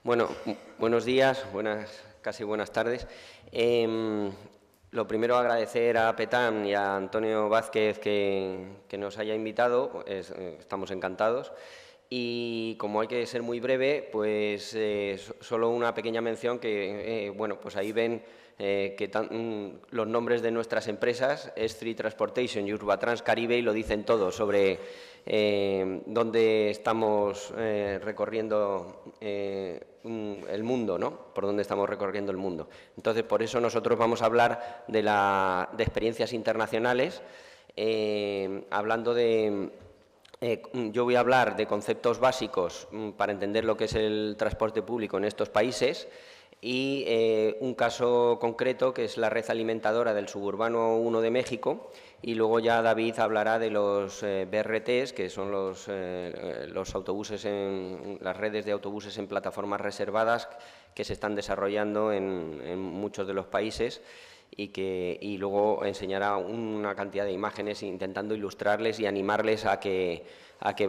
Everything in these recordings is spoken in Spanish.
Bueno, buenos días, casi buenas tardes. Lo primero, agradecer a Petam y a Antonio Vázquez que nos haya invitado, estamos encantados. Y como hay que ser muy breve, pues solo una pequeña mención que, bueno, pues ahí ven los nombres de nuestras empresas, S3 Transportation y Urbatrans Caribe, y lo dicen todo sobre dónde estamos recorriendo el mundo, ¿no? Por dónde estamos recorriendo el mundo. Entonces, por eso nosotros vamos a hablar de experiencias internacionales, hablando de... yo voy a hablar de conceptos básicos para entender lo que es el transporte público en estos países y un caso concreto que es la red alimentadora del Suburbano 1 de México, y luego ya David hablará de los BRTs, que son los autobuses, las redes de autobuses en plataformas reservadas que se están desarrollando en muchos de los países. Y luego enseñará una cantidad de imágenes intentando ilustrarles y animarles a que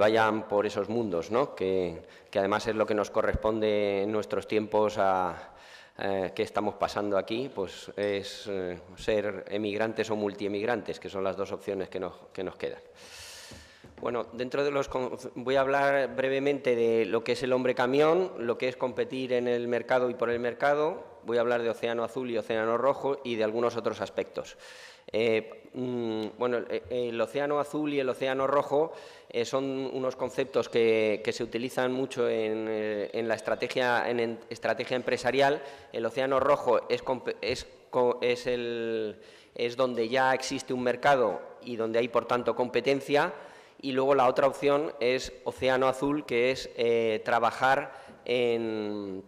vayan por esos mundos, ¿no? Que además es lo que nos corresponde en nuestros tiempos que estamos pasando aquí, pues es ser emigrantes o multiemigrantes, que son las dos opciones que nos quedan. Bueno, voy a hablar brevemente de lo que es el hombre camión, lo que es competir en el mercado y por el mercado. Voy a hablar de Océano Azul y Océano Rojo y de algunos otros aspectos. Bueno, el Océano Azul y el Océano Rojo son unos conceptos que se utilizan mucho en la estrategia empresarial. El Océano Rojo es donde ya existe un mercado y donde hay, por tanto, competencia. Y luego la otra opción es Océano Azul, que es trabajar en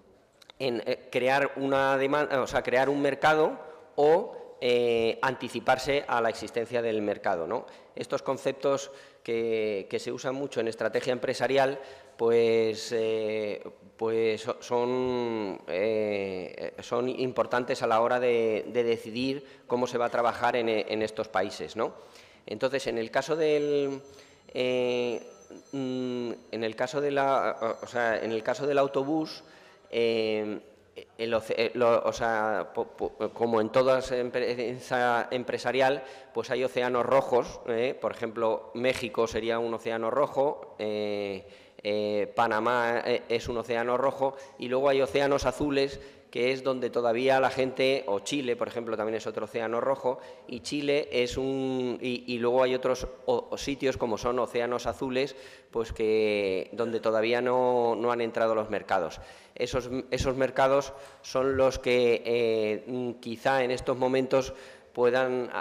crear una demanda, o sea, crear un mercado o anticiparse a la existencia del mercado, ¿no? Estos conceptos que se usan mucho en estrategia empresarial, pues son importantes a la hora de decidir cómo se va a trabajar en estos países, ¿no? Entonces, en el caso del autobús, como en toda empresa empresarial, pues hay océanos rojos. Por ejemplo, México sería un océano rojo, Panamá es un océano rojo, y luego hay océanos azules, que es donde todavía la gente, o Chile, por ejemplo, también es otro océano rojo, y Chile es y luego hay otros sitios como son océanos azules, pues donde todavía no han entrado los mercados. Esos mercados son los que quizá en estos momentos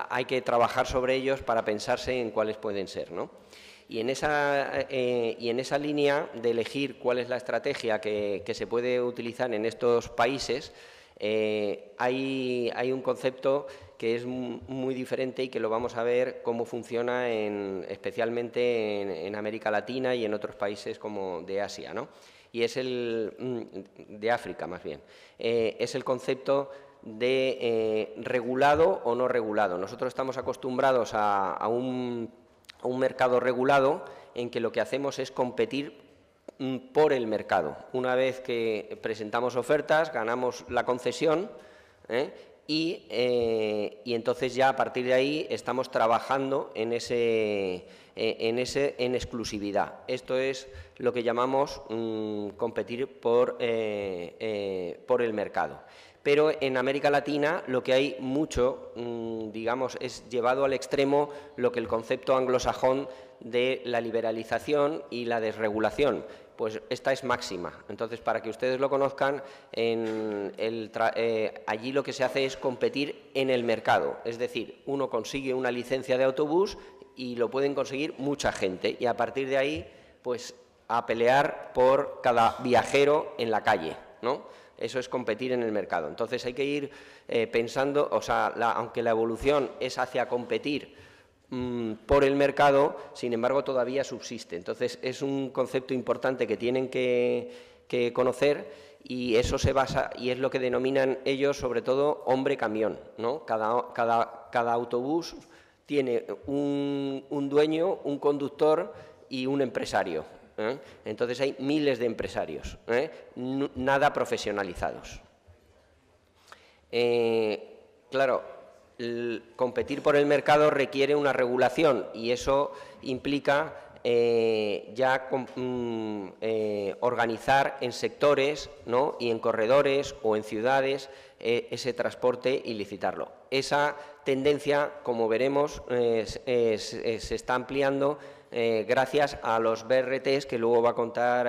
hay que trabajar sobre ellos para pensarse en cuáles pueden ser, ¿no? Y en esa línea de elegir cuál es la estrategia que se puede utilizar en estos países, hay un concepto que es muy diferente y que lo vamos a ver cómo funciona especialmente en América Latina y en otros países como de Asia, ¿no? Y es de África, más bien. Es el concepto de regulado o no regulado. Nosotros estamos acostumbrados a un mercado regulado en que lo que hacemos es competir por el mercado. Una vez que presentamos ofertas, ganamos la concesión, y entonces ya a partir de ahí estamos trabajando en exclusividad. Esto es lo que llamamos competir por el mercado. Pero en América Latina lo que hay mucho, digamos, es llevado al extremo lo que el concepto anglosajón de la liberalización y la desregulación. Pues esta es máxima. Entonces, para que ustedes lo conozcan, allí lo que se hace es competir en el mercado. Es decir, uno consigue una licencia de autobús y lo pueden conseguir mucha gente. Y a partir de ahí, pues a pelear por cada viajero en la calle, ¿no? Eso es competir en el mercado. Entonces hay que ir pensando, o sea, aunque la evolución es hacia competir por el mercado, sin embargo todavía subsiste. Entonces es un concepto importante que tienen que conocer, y eso se basa, y es lo que denominan ellos sobre todo hombre camión, ¿no? Cada autobús tiene un dueño, un conductor y un empresario. Entonces hay miles de empresarios, nada profesionalizados. Claro, competir por el mercado requiere una regulación y eso implica organizar en sectores, ¿no?, y en corredores o en ciudades ese transporte y licitarlo. Esa tendencia, como veremos, se está ampliando gracias a los BRTs que luego va a contar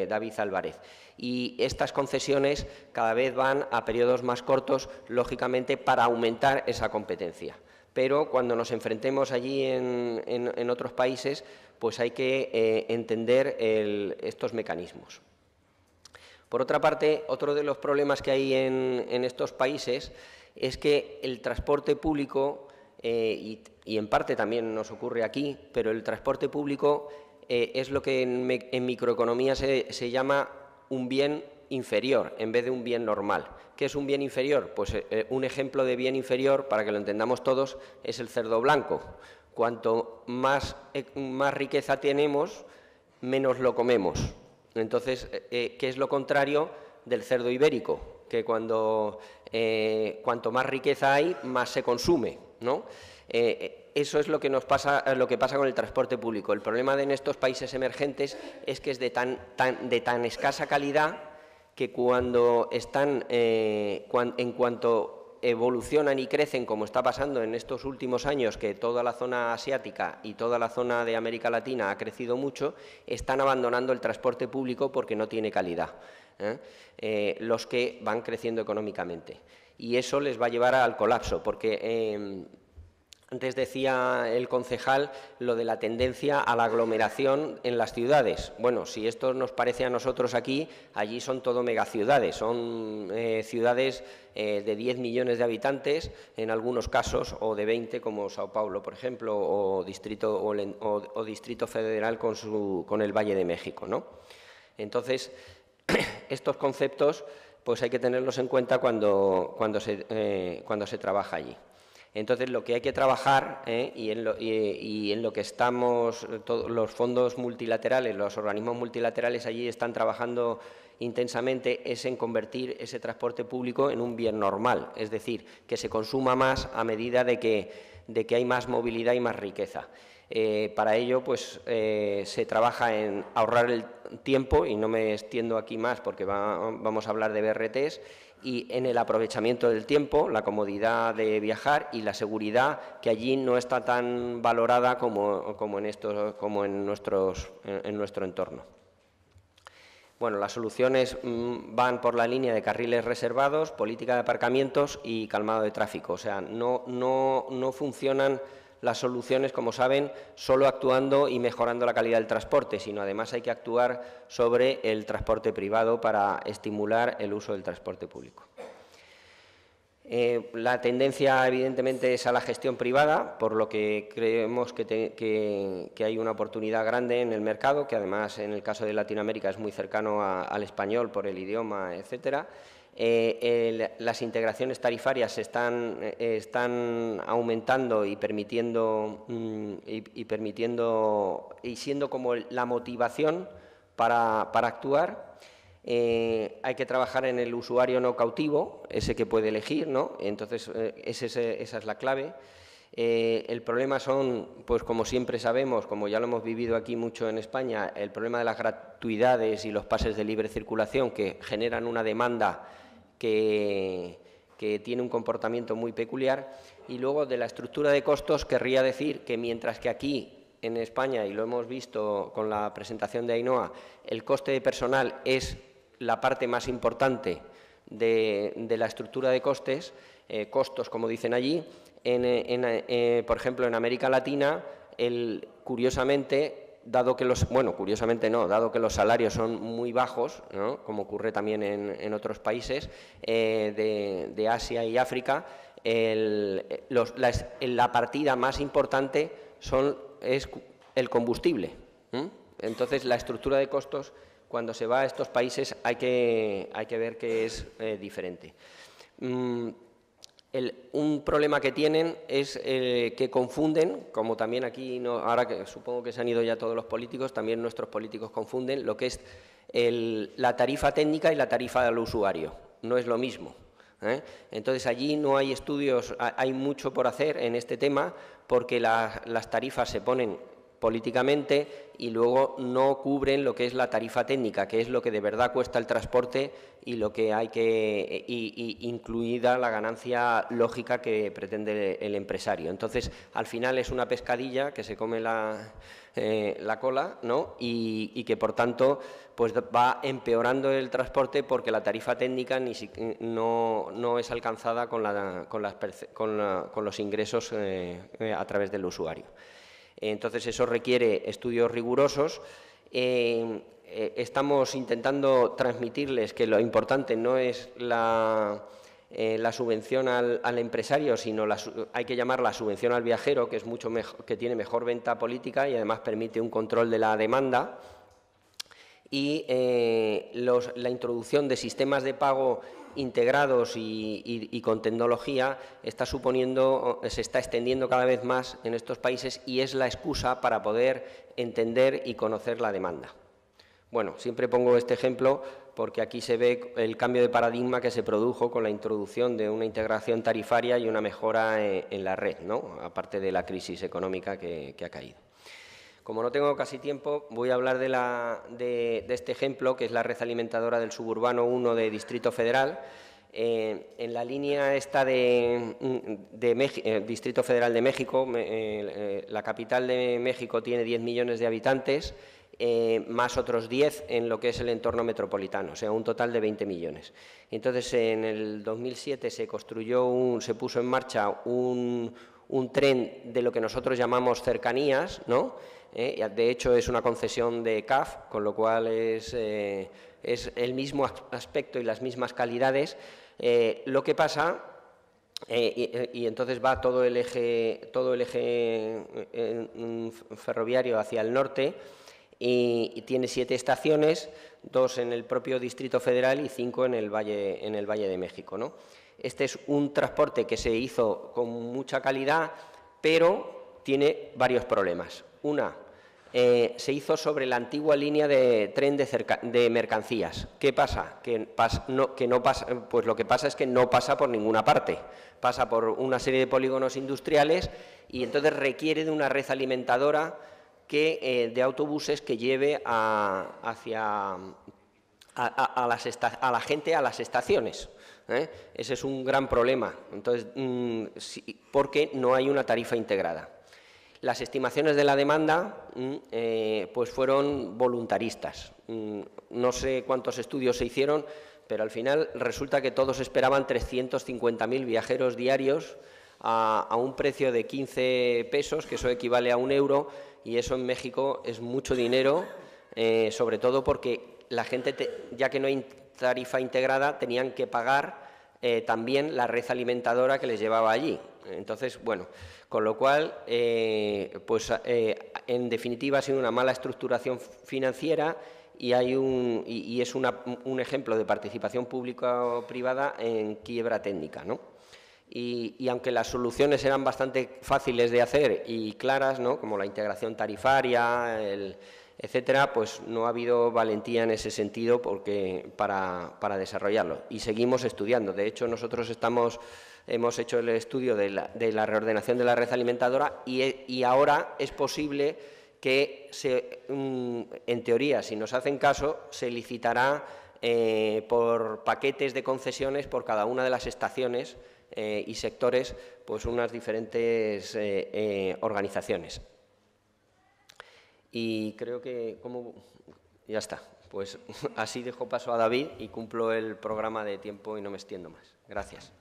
David Álvarez. Y estas concesiones cada vez van a periodos más cortos, lógicamente, para aumentar esa competencia. Pero cuando nos enfrentemos allí en otros países, pues hay que entender estos mecanismos. Por otra parte, otro de los problemas que hay en estos países es que el transporte público, y en parte también nos ocurre aquí, pero el transporte público es lo que en microeconomía se llama un bien inferior en vez de un bien normal. ¿Qué es un bien inferior? Pues un ejemplo de bien inferior, para que lo entendamos todos, es el cerdo blanco. Cuanto más riqueza tenemos, menos lo comemos. Entonces, ¿qué es lo contrario del cerdo ibérico? Que cuanto más riqueza hay, más se consume, ¿no? Eso es lo que pasa con el transporte público. El problema en estos países emergentes es que es de tan escasa calidad que en cuanto evolucionan y crecen, como está pasando en estos últimos años, que toda la zona asiática y toda la zona de América Latina ha crecido mucho, están abandonando el transporte público porque no tiene calidad, los que van creciendo económicamente. Y eso les va a llevar al colapso, porque antes decía el concejal lo de la tendencia a la aglomeración en las ciudades. Bueno, si esto nos parece a nosotros aquí, allí son todo megaciudades, son ciudades de 10 millones de habitantes en algunos casos, o de 20 como Sao Paulo, por ejemplo, o Distrito Federal con el Valle de México, ¿no? Entonces, estos conceptos pues hay que tenerlos en cuenta cuando se trabaja allí. Entonces, lo que hay que trabajar, y en lo que estamos, los fondos multilaterales, los organismos multilaterales allí están trabajando intensamente, es en convertir ese transporte público en un bien normal, es decir, que se consuma más a medida de que hay más movilidad y más riqueza. Para ello, pues, se trabaja en ahorrar el tiempo, y no me extiendo aquí más porque vamos a hablar de BRTs, y en el aprovechamiento del tiempo, la comodidad de viajar y la seguridad, que allí no está tan valorada como en nuestro entorno. Bueno, las soluciones van por la línea de carriles reservados, política de aparcamientos y calmado de tráfico. O sea, no funcionan las soluciones, como saben, solo actuando y mejorando la calidad del transporte, sino además hay que actuar sobre el transporte privado para estimular el uso del transporte público. La tendencia, evidentemente, es a la gestión privada, por lo que creemos que hay una oportunidad grande en el mercado, que además en el caso de Latinoamérica es muy cercano al español por el idioma, etcétera. Las integraciones tarifarias están aumentando y siendo como la motivación para actuar. Hay que trabajar en el usuario no cautivo, ese que puede elegir, ¿no? Entonces, esa es la clave. El problema son, pues como siempre sabemos, como ya lo hemos vivido aquí mucho en España, el problema de las gratuidades y los pases de libre circulación, que generan una demanda que tiene un comportamiento muy peculiar. Y luego, de la estructura de costos, querría decir que mientras que aquí en España, y lo hemos visto con la presentación de Ainhoa, el coste de personal es la parte más importante de la estructura de costos, como dicen allí, por ejemplo, en América Latina, curiosamente, dado que los salarios son muy bajos, ¿no?, como ocurre también en otros países de Asia y África, la partida más importante es el combustible. Entonces, la estructura de costos, cuando se va a estos países, hay que ver que es diferente. Un problema que tienen es que confunden, como también aquí, ahora que supongo que se han ido ya todos los políticos, también nuestros políticos confunden lo que es la tarifa técnica y la tarifa del usuario. No es lo mismo. Entonces, allí no hay estudios, hay mucho por hacer en este tema, porque las tarifas se ponen políticamente y luego no cubren lo que es la tarifa técnica, que es lo que de verdad cuesta el transporte y lo que hay que, incluida la ganancia lógica que pretende el empresario. Entonces, al final es una pescadilla que se come la cola, ¿no? Y que, por tanto, pues va empeorando el transporte porque la tarifa técnica no es alcanzada con los ingresos a través del usuario. Entonces, eso requiere estudios rigurosos. Estamos intentando transmitirles que lo importante no es la subvención al empresario, sino hay que llamarla subvención al viajero, que es mucho mejor, que tiene mejor venta política y además permite un control de la demanda. Y la introducción de sistemas de pago integrados y con tecnología se está extendiendo cada vez más en estos países y es la excusa para poder entender y conocer la demanda. Bueno, siempre pongo este ejemplo porque aquí se ve el cambio de paradigma que se produjo con la introducción de una integración tarifaria y una mejora en la red, ¿no? Aparte de la crisis económica que ha caído. Como no tengo casi tiempo, voy a hablar de este ejemplo, que es la red alimentadora del Suburbano 1 de Distrito Federal. En la línea esta Distrito Federal de México, la capital de México tiene 10 millones de habitantes, más otros 10 en lo que es el entorno metropolitano, o sea, un total de 20 millones. Entonces, en el 2007 se puso en marcha un tren de lo que nosotros llamamos cercanías, ¿no? De hecho, es una concesión de CAF, con lo cual es el mismo aspecto y las mismas calidades. Lo que pasa, y entonces va todo el eje ferroviario hacia el norte y tiene 7 estaciones, 2 en el propio Distrito Federal y 5 en el Valle de México, ¿no? Este es un transporte que se hizo con mucha calidad, pero tiene varios problemas. Se hizo sobre la antigua línea de tren de mercancías. ¿Qué pasa? Pues lo que pasa es que no pasa por ninguna parte. Pasa por una serie de polígonos industriales y entonces requiere de una red alimentadora de autobuses que lleve a la gente a las estaciones. Ese es un gran problema, entonces, porque no hay una tarifa integrada. Las estimaciones de la demanda pues fueron voluntaristas. No sé cuántos estudios se hicieron, pero al final resulta que todos esperaban 350.000 viajeros diarios a un precio de 15 pesos, que eso equivale a 1 euro, y eso en México es mucho dinero, sobre todo porque la gente, ya que no hay tarifa integrada, tenían que pagar también la red alimentadora que les llevaba allí. Entonces, bueno, con lo cual, en definitiva ha sido una mala estructuración financiera y es un ejemplo de participación pública o privada en quiebra técnica, ¿no? Y aunque las soluciones eran bastante fáciles de hacer y claras, ¿no?, como la integración tarifaria, etcétera, pues no ha habido valentía en ese sentido para desarrollarlo. Y seguimos estudiando. De hecho, nosotros hemos hecho el estudio de la reordenación de la red alimentadora y ahora es posible que, en teoría, si nos hacen caso, se licitará por paquetes de concesiones por cada una de las estaciones y sectores, pues unas diferentes organizaciones. Y creo que ya está. Pues así dejo paso a David y cumplo el programa de tiempo y no me extiendo más. Gracias.